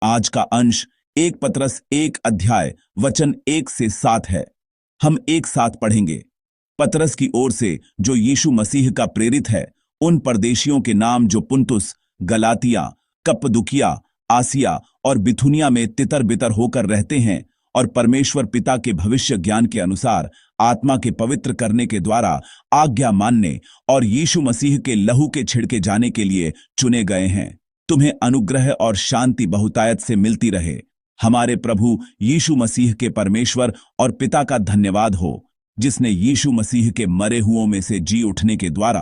आज का अंश 1 पतरस 1 अध्याय वचन 1 से 7 है। हम एक साथ पढ़ेंगे। पतरस की ओर से जो यीशु मसीह का प्रेरित है, उन परदेशियों के नाम जो पुन्तुस, गलातिया, कप्पदुकिया, आसिया और बिथुनिया में तितर बितर होकर रहते हैं और परमेश्वर पिता के भविष्य ज्ञान के अनुसार आत्मा के पवित्र करने के द्वारा आज्ञा मानने और यीशु मसीह के लहू के छिड़के जाने के लिए चुने गए हैं। तुम्हें अनुग्रह और शांति बहुतायत से मिलती रहे। हमारे प्रभु यीशु मसीह के परमेश्वर और पिता का धन्यवाद हो, जिसने यीशु मसीह के मरे हुओं में से जी उठने के द्वारा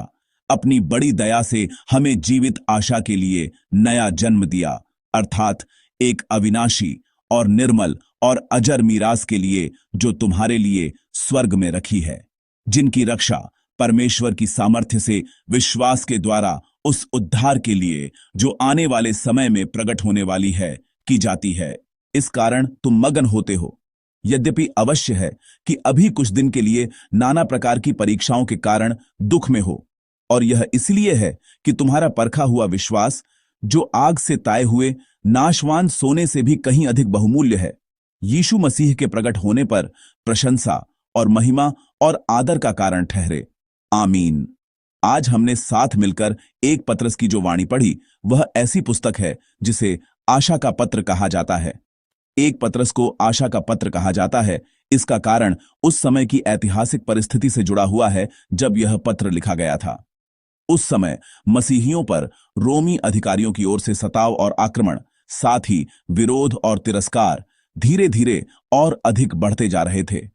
अपनी बड़ी दया से हमें जीवित आशा के लिए नया जन्म दिया, अर्थात एक अविनाशी और निर्मल और अजर मीरास के लिए जो तुम्हारे लिए स्वर्ग में रखी है, जिनकी रक्षा परमेश्वर की सामर्थ्य से विश्वास के द्वारा उस उद्धार के लिए जो आने वाले समय में प्रकट होने वाली है की जाती है। इस कारण तुम मगन होते हो। यद्यपि अवश्य है कि अभी कुछ दिन के लिए नाना प्रकार की परीक्षाओं के कारण दुख में हो, और यह इसलिए है कि तुम्हारा परखा हुआ विश्वास, जो आग से ताए हुए नाशवान सोने से भी कहीं अधिक बहुमूल्य है, यीशु मसीह के प्रकट होने पर प्रशंसा और महिमा और आदर का कारण ठहरे। आमीन। आज हमने साथ मिलकर 1 पतरस की जो वाणी पढ़ी, वह ऐसी पुस्तक है जिसे आशा का पत्र कहा जाता है। 1 पतरस को आशा का पत्र कहा जाता है। इसका कारण उस समय की ऐतिहासिक परिस्थिति से जुड़ा हुआ है जब यह पत्र लिखा गया था। उस समय मसीहियों पर रोमी अधिकारियों की ओर से सताव और आक्रमण, साथ ही विरोध और तिरस्कार धीरे धीरे और अधिक बढ़ते जा रहे थे।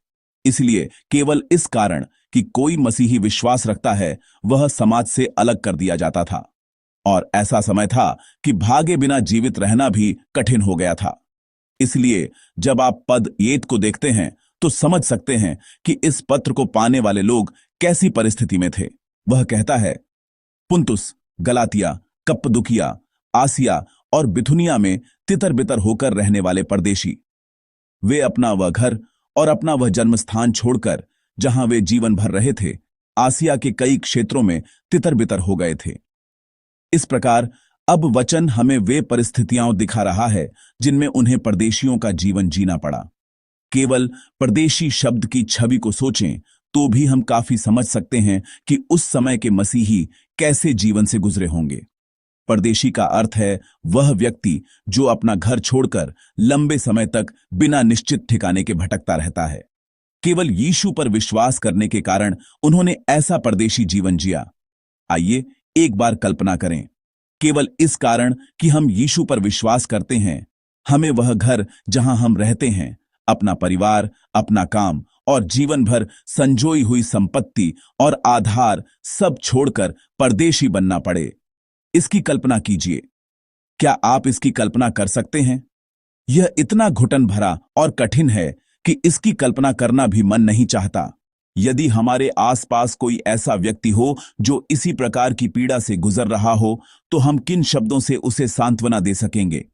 इसलिए केवल इस कारण कि कोई मसीही विश्वास रखता है, वह समाज से अलग कर दिया जाता था, और ऐसा समय था कि भागे बिना जीवित रहना भी कठिन हो गया था। इसलिए जब आप पद 1 को देखते हैं तो समझ सकते हैं कि इस पत्र को पाने वाले लोग कैसी परिस्थिति में थे। वह कहता है, पुन्तुस, गलातिया, कप्पदुकिया, आसिया और बिथुनिया में तितर बितर होकर रहने वाले परदेशी, वे अपना वह घर और अपना वह जन्मस्थान छोड़कर जहां वे जीवन भर रहे थे, आसिया के कई क्षेत्रों में तितर बितर हो गए थे। इस प्रकार अब वचन हमें वे परिस्थितियां दिखा रहा है जिनमें उन्हें परदेशियों का जीवन जीना पड़ा। केवल परदेशी शब्द की छवि को सोचें तो भी हम काफी समझ सकते हैं कि उस समय के मसीही कैसे जीवन से गुजरे होंगे। परदेशी का अर्थ है वह व्यक्ति जो अपना घर छोड़कर लंबे समय तक बिना निश्चित ठिकाने के भटकता रहता है। केवल यीशु पर विश्वास करने के कारण उन्होंने ऐसा परदेशी जीवन जिया। आइए एक बार कल्पना करें, केवल इस कारण कि हम यीशु पर विश्वास करते हैं, हमें वह घर जहां हम रहते हैं, अपना परिवार, अपना काम और जीवन भर संजोई हुई संपत्ति और आधार सब छोड़कर परदेशी बनना पड़े। इसकी कल्पना कीजिए। क्या आप इसकी कल्पना कर सकते हैं? यह इतना घुटन भरा और कठिन है कि इसकी कल्पना करना भी मन नहीं चाहता। यदि हमारे आसपास कोई ऐसा व्यक्ति हो जो इसी प्रकार की पीड़ा से गुजर रहा हो, तो हम किन शब्दों से उसे सांत्वना दे सकेंगे?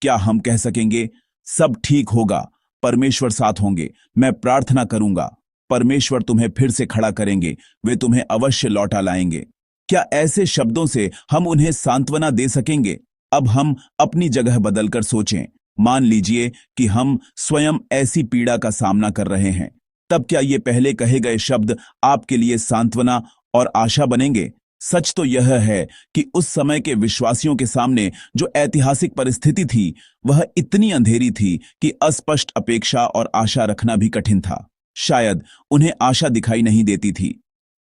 क्या हम कह सकेंगे, सब ठीक होगा, परमेश्वर साथ होंगे, मैं प्रार्थना करूंगा, परमेश्वर तुम्हें फिर से खड़ा करेंगे, वे तुम्हें अवश्य लौटा लाएंगे? क्या ऐसे शब्दों से हम उन्हें सांत्वना दे सकेंगे? अब हम अपनी जगह बदलकर सोचें। मान लीजिए कि हम स्वयं ऐसी पीड़ा का सामना कर रहे हैं, तब क्या ये पहले कहे गए शब्द आपके लिए सांत्वना और आशा बनेंगे? सच तो यह है कि उस समय के विश्वासियों के सामने जो ऐतिहासिक परिस्थिति थी, वह इतनी अंधेरी थी कि अस्पष्ट अपेक्षा और आशा रखना भी कठिन था। शायद उन्हें आशा दिखाई नहीं देती थी।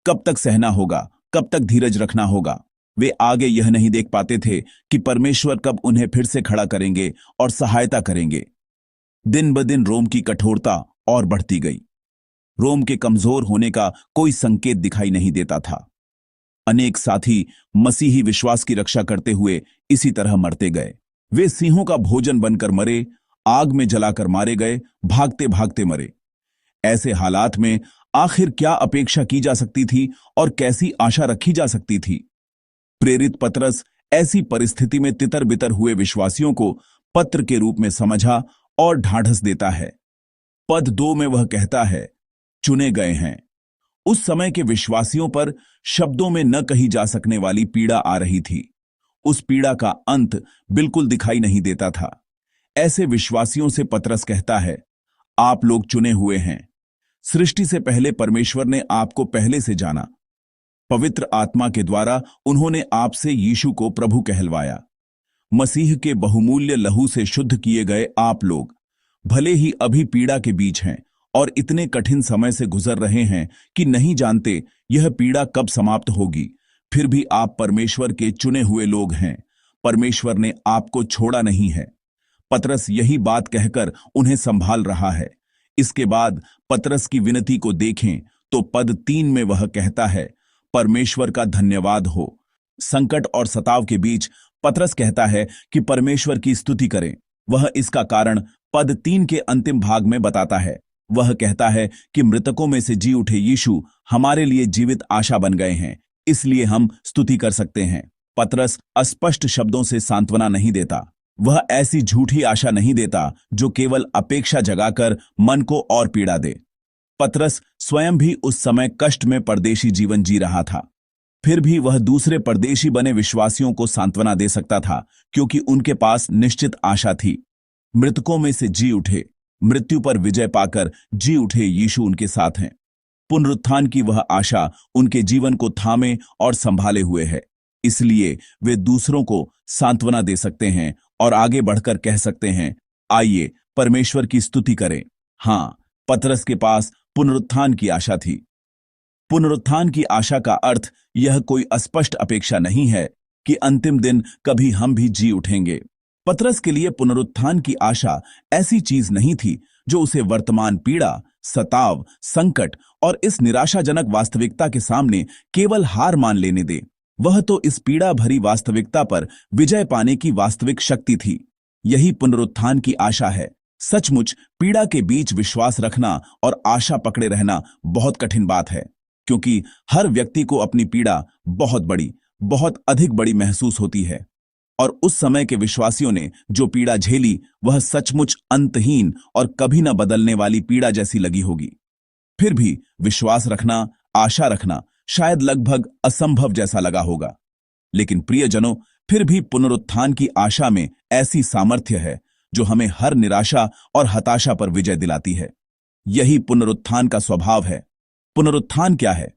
कब तक सहना होगा, कब तक धीरज रखना होगा? वे आगे यह नहीं देख पाते थे कि परमेश्वर कब उन्हें फिर से खड़ा करेंगे और सहायता करेंगे। दिन ब दिन रोम की कठोरता और बढ़ती गई। रोम के कमजोर होने का कोई संकेत दिखाई नहीं देता था। अनेक साथी मसीही विश्वास की रक्षा करते हुए इसी तरह मरते गए। वे सिंहों का भोजन बनकर मरे, आग में जलाकर मारे गए, भागते भागते मरे। ऐसे हालात में आखिर क्या अपेक्षा की जा सकती थी और कैसी आशा रखी जा सकती थी? प्रेरित पतरस ऐसी परिस्थिति में तितर बितर हुए विश्वासियों को पत्र के रूप में समझा और ढाढ़स देता है। पद 2 में वह कहता है, चुने गए हैं। उस समय के विश्वासियों पर शब्दों में न कही जा सकने वाली पीड़ा आ रही थी। उस पीड़ा का अंत बिल्कुल दिखाई नहीं देता था। ऐसे विश्वासियों से पतरस कहता है, आप लोग चुने हुए हैं। सृष्टि से पहले परमेश्वर ने आपको पहले से जाना। पवित्र आत्मा के द्वारा उन्होंने आपसे यीशु को प्रभु कहलवाया। मसीह के बहुमूल्य लहू से शुद्ध किए गए आप लोग भले ही अभी पीड़ा के बीच हैं और इतने कठिन समय से गुजर रहे हैं कि नहीं जानते यह पीड़ा कब समाप्त होगी, फिर भी आप परमेश्वर के चुने हुए लोग हैं। परमेश्वर ने आपको छोड़ा नहीं है। पतरस यही बात कहकर उन्हें संभाल रहा है। इसके बाद पतरस की विनती को देखें तो पद 3 में वह कहता है, परमेश्वर का धन्यवाद हो। संकट और सताव के बीच पतरस कहता है कि परमेश्वर की स्तुति करें। वह इसका कारण पद 3 के अंतिम भाग में बताता है। वह कहता है कि मृतकों में से जी उठे यीशु हमारे लिए जीवित आशा बन गए हैं, इसलिए हम स्तुति कर सकते हैं। पतरस अस्पष्ट शब्दों से सांत्वना नहीं देता। वह ऐसी झूठी आशा नहीं देता जो केवल अपेक्षा जगाकर मन को और पीड़ा दे। पतरस स्वयं भी उस समय कष्ट में परदेशी जीवन जी रहा था। फिर भी वह दूसरे परदेशी बने विश्वासियों को सांत्वना दे सकता था, क्योंकि उनके पास निश्चित आशा थी। मृतकों में से जी उठे, मृत्यु पर विजय पाकर जी उठे यीशु उनके साथ हैं। पुनरुत्थान की वह आशा उनके जीवन को थामे और संभाले हुए है। इसलिए वे दूसरों को सांत्वना दे सकते हैं और आगे बढ़कर कह सकते हैं, आइए परमेश्वर की स्तुति करें। हां, पतरस के पास पुनरुत्थान की आशा थी। पुनरुत्थान की आशा का अर्थ यह कोई अस्पष्ट अपेक्षा नहीं है कि अंतिम दिन कभी हम भी जी उठेंगे। पतरस के लिए पुनरुत्थान की आशा ऐसी चीज नहीं थी जो उसे वर्तमान पीड़ा, सताव, संकट और इस निराशाजनक वास्तविकता के सामने केवल हार मान लेने दे। वह तो इस पीड़ा भरी वास्तविकता पर विजय पाने की वास्तविक शक्ति थी। यही पुनरुत्थान की आशा है। सचमुच पीड़ा के बीच विश्वास रखना और आशा पकड़े रहना बहुत कठिन बात है, क्योंकि हर व्यक्ति को अपनी पीड़ा बहुत बड़ी, बहुत अधिक बड़ी महसूस होती है। और उस समय के विश्वासियों ने जो पीड़ा झेली वह सचमुच अंतहीन और कभी न बदलने वाली पीड़ा जैसी लगी होगी। फिर भी विश्वास रखना, आशा रखना शायद लगभग असंभव जैसा लगा होगा। लेकिन प्रियजनों, फिर भी पुनरुत्थान की आशा में ऐसी सामर्थ्य है जो हमें हर निराशा और हताशा पर विजय दिलाती है। यही पुनरुत्थान का स्वभाव है। पुनरुत्थान क्या है?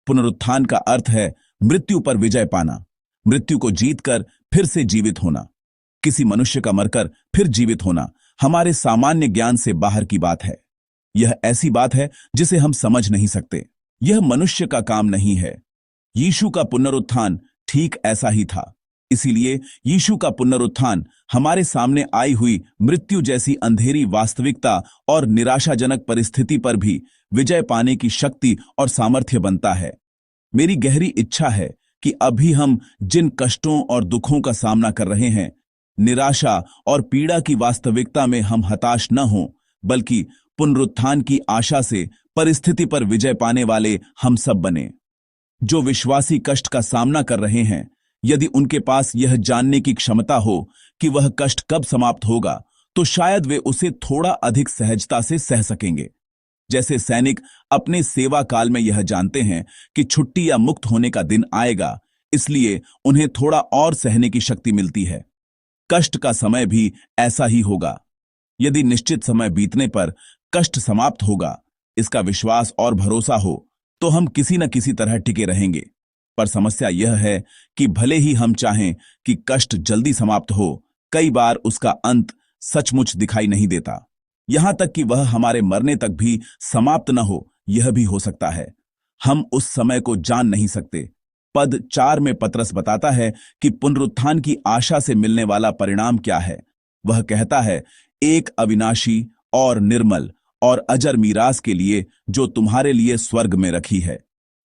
पुनरुत्थान का अर्थ है मृत्यु पर विजय पाना, मृत्यु को जीतकर फिर से जीवित होना। किसी मनुष्य का मरकर फिर जीवित होना हमारे सामान्य ज्ञान से बाहर की बात है। यह ऐसी बात है जिसे हम समझ नहीं सकते। यह मनुष्य का काम नहीं है। यीशु का पुनरुत्थान ठीक ऐसा ही था। इसीलिए यीशु का पुनरुत्थान हमारे सामने आई हुई मृत्यु जैसी अंधेरी वास्तविकता और निराशाजनक परिस्थिति पर भी विजय पाने की शक्ति और सामर्थ्य बनता है। मेरी गहरी इच्छा है कि अभी हम जिन कष्टों और दुखों का सामना कर रहे हैं, निराशा और पीड़ा की वास्तविकता में हम हताश न हों, बल्कि पुनरुत्थान की आशा से परिस्थिति पर विजय पाने वाले हम सब बने। जो विश्वासी कष्ट का सामना कर रहे हैं, यदि उनके पास यह जानने की क्षमता हो कि वह कष्ट कब समाप्त होगा, तो शायद वे उसे थोड़ा अधिक सहजता से सह सकेंगे। जैसे सैनिक अपने सेवा काल में यह जानते हैं कि छुट्टी या मुक्त होने का दिन आएगा, इसलिए उन्हें थोड़ा और सहने की शक्ति मिलती है। कष्ट का समय भी ऐसा ही होगा। यदि निश्चित समय बीतने पर कष्ट समाप्त होगा, इसका विश्वास और भरोसा हो, तो हम किसी न किसी तरह टिके रहेंगे। पर समस्या यह है कि भले ही हम चाहें कि कष्ट जल्दी समाप्त हो, कई बार उसका अंत सचमुच दिखाई नहीं देता। यहां तक कि वह हमारे मरने तक भी समाप्त न हो, यह भी हो सकता है। हम उस समय को जान नहीं सकते। पद 4 में पतरस बताता है कि पुनरुत्थान की आशा से मिलने वाला परिणाम क्या है। वह कहता है, एक अविनाशी और निर्मल और अजर मीरास के लिए जो तुम्हारे लिए स्वर्ग में रखी है।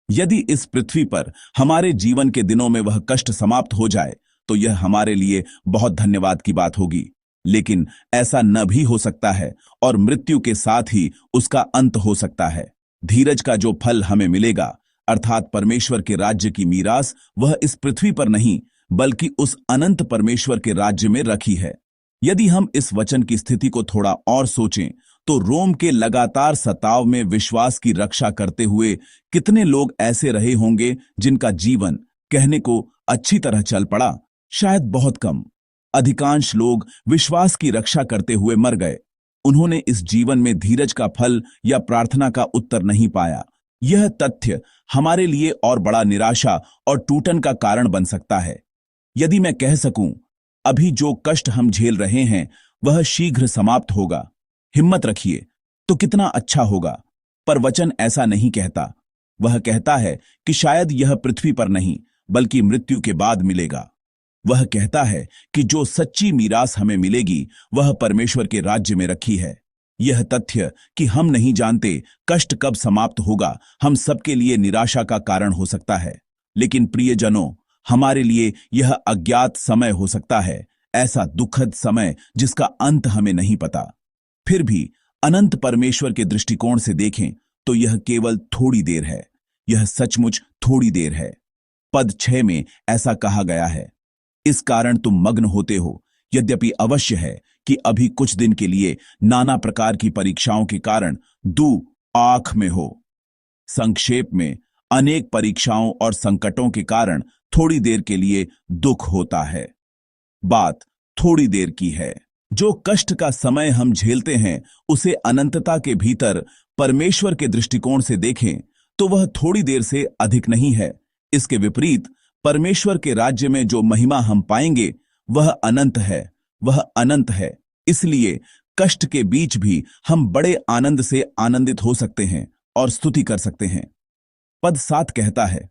यदि इस पृथ्वी पर हमारे जीवन के दिनों में वह कष्ट समाप्त हो जाए, तो यह हमारे लिए बहुत धन्यवाद की बात होगी। लेकिन ऐसा न भी हो सकता है और मृत्यु के साथ ही उसका अंत हो सकता है। धीरज का जो फल हमें मिलेगा, अर्थात परमेश्वर के राज्य की मीरास, वह इस पृथ्वी पर नहीं बल्कि उस अनंत परमेश्वर के राज्य में रखी है। यदि हम इस वचन की स्थिति को थोड़ा और सोचें, तो रोम के लगातार सताव में विश्वास की रक्षा करते हुए कितने लोग ऐसे रहे होंगे जिनका जीवन कहने को अच्छी तरह चल पड़ा? शायद बहुत कम। अधिकांश लोग विश्वास की रक्षा करते हुए मर गए। उन्होंने इस जीवन में धीरज का फल या प्रार्थना का उत्तर नहीं पाया। यह तथ्य हमारे लिए और बड़ा निराशा और टूटन का कारण बन सकता है। यदि मैं कह सकूं, अभी जो कष्ट हम झेल रहे हैं वह शीघ्र समाप्त होगा, हिम्मत रखिए, तो कितना अच्छा होगा। पर वचन ऐसा नहीं कहता। वह कहता है कि शायद यह पृथ्वी पर नहीं बल्कि मृत्यु के बाद मिलेगा। वह कहता है कि जो सच्ची मीरास हमें मिलेगी वह परमेश्वर के राज्य में रखी है। यह तथ्य कि हम नहीं जानते कष्ट कब समाप्त होगा हम सबके लिए निराशा का कारण हो सकता है। लेकिन प्रियजनों, हमारे लिए यह अज्ञात समय हो सकता है, ऐसा दुखद समय जिसका अंत हमें नहीं पता। फिर भी अनंत परमेश्वर के दृष्टिकोण से देखें तो यह केवल थोड़ी देर है। यह सचमुच थोड़ी देर है। पद 6 में ऐसा कहा गया है, इस कारण तुम मग्न होते हो, यद्यपि अवश्य है कि अभी कुछ दिन के लिए नाना प्रकार की परीक्षाओं के कारण दू आंख में हो। संक्षेप में, अनेक परीक्षाओं और संकटों के कारण थोड़ी देर के लिए दुख होता है। बात थोड़ी देर की है। जो कष्ट का समय हम झेलते हैं उसे अनंतता के भीतर परमेश्वर के दृष्टिकोण से देखें तो वह थोड़ी देर से अधिक नहीं है। इसके विपरीत परमेश्वर के राज्य में जो महिमा हम पाएंगे वह अनंत है, वह अनंत है। इसलिए कष्ट के बीच भी हम बड़े आनंद से आनंदित हो सकते हैं और स्तुति कर सकते हैं। पद 7 कहता है,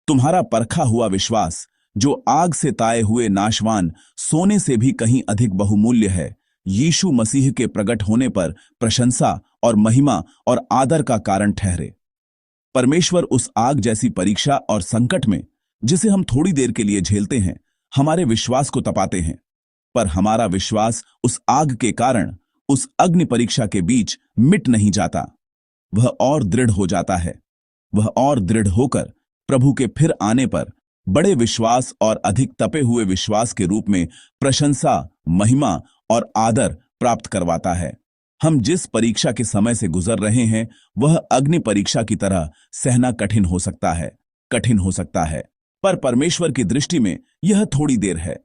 तुम्हारा परखा हुआ विश्वास जो आग से ताए हुए नाशवान सोने से भी कहीं अधिक बहुमूल्य है, यीशु मसीह के प्रकट होने पर प्रशंसा और महिमा और आदर का कारण ठहरे। परमेश्वर उस आग जैसी परीक्षा और संकट में जिसे हम थोड़ी देर के लिए झेलते हैं हमारे विश्वास को तपाते हैं। पर हमारा विश्वास उस आग के कारण, उस अग्नि परीक्षा के बीच मिट नहीं जाता। वह और दृढ़ हो जाता है। वह और दृढ़ होकर प्रभु के फिर आने पर बड़े विश्वास और अधिक तपे हुए विश्वास के रूप में प्रशंसा, महिमा और आदर प्राप्त करवाता है। हम जिस परीक्षा के समय से गुजर रहे हैं वह अग्नि परीक्षा की तरह सहना कठिन हो सकता है, कठिन हो सकता है। पर परमेश्वर की दृष्टि में यह थोड़ी देर है,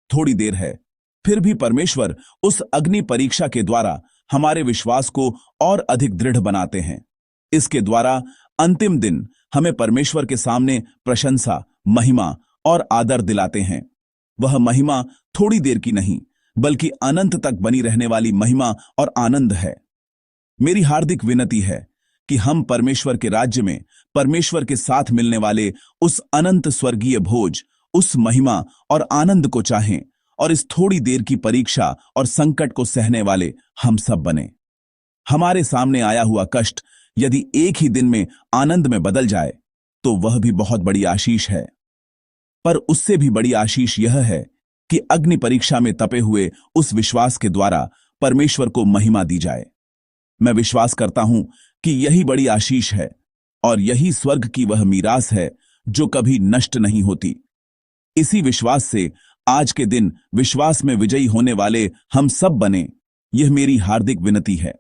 थोड़ी देर है। फिर भी परमेश्वर उस अग्नि परीक्षा के द्वारा हमारे विश्वास को और अधिक दृढ़ बनाते हैं। इसके द्वारा अंतिम दिन हमें परमेश्वर के सामने प्रशंसा, महिमा और आदर दिलाते हैं। वह महिमा थोड़ी देर की नहीं बल्कि अनंत तक बनी रहने वाली महिमा और आनंद है। मेरी हार्दिक विनती है कि हम परमेश्वर के राज्य में परमेश्वर के साथ मिलने वाले उस अनंत स्वर्गीय भोज, उस महिमा और आनंद को चाहें और इस थोड़ी देर की परीक्षा और संकट को सहने वाले हम सब बने। हमारे सामने आया हुआ कष्ट यदि एक ही दिन में आनंद में बदल जाए तो वह भी बहुत बड़ी आशीष है। पर उससे भी बड़ी आशीष यह है कि अग्नि परीक्षा में तपे हुए उस विश्वास के द्वारा परमेश्वर को महिमा दी जाए। मैं विश्वास करता हूं कि यही बड़ी आशीष है और यही स्वर्ग की वह मीरास है जो कभी नष्ट नहीं होती। इसी विश्वास से आज के दिन विश्वास में विजयी होने वाले हम सब बने, यह मेरी हार्दिक विनती है।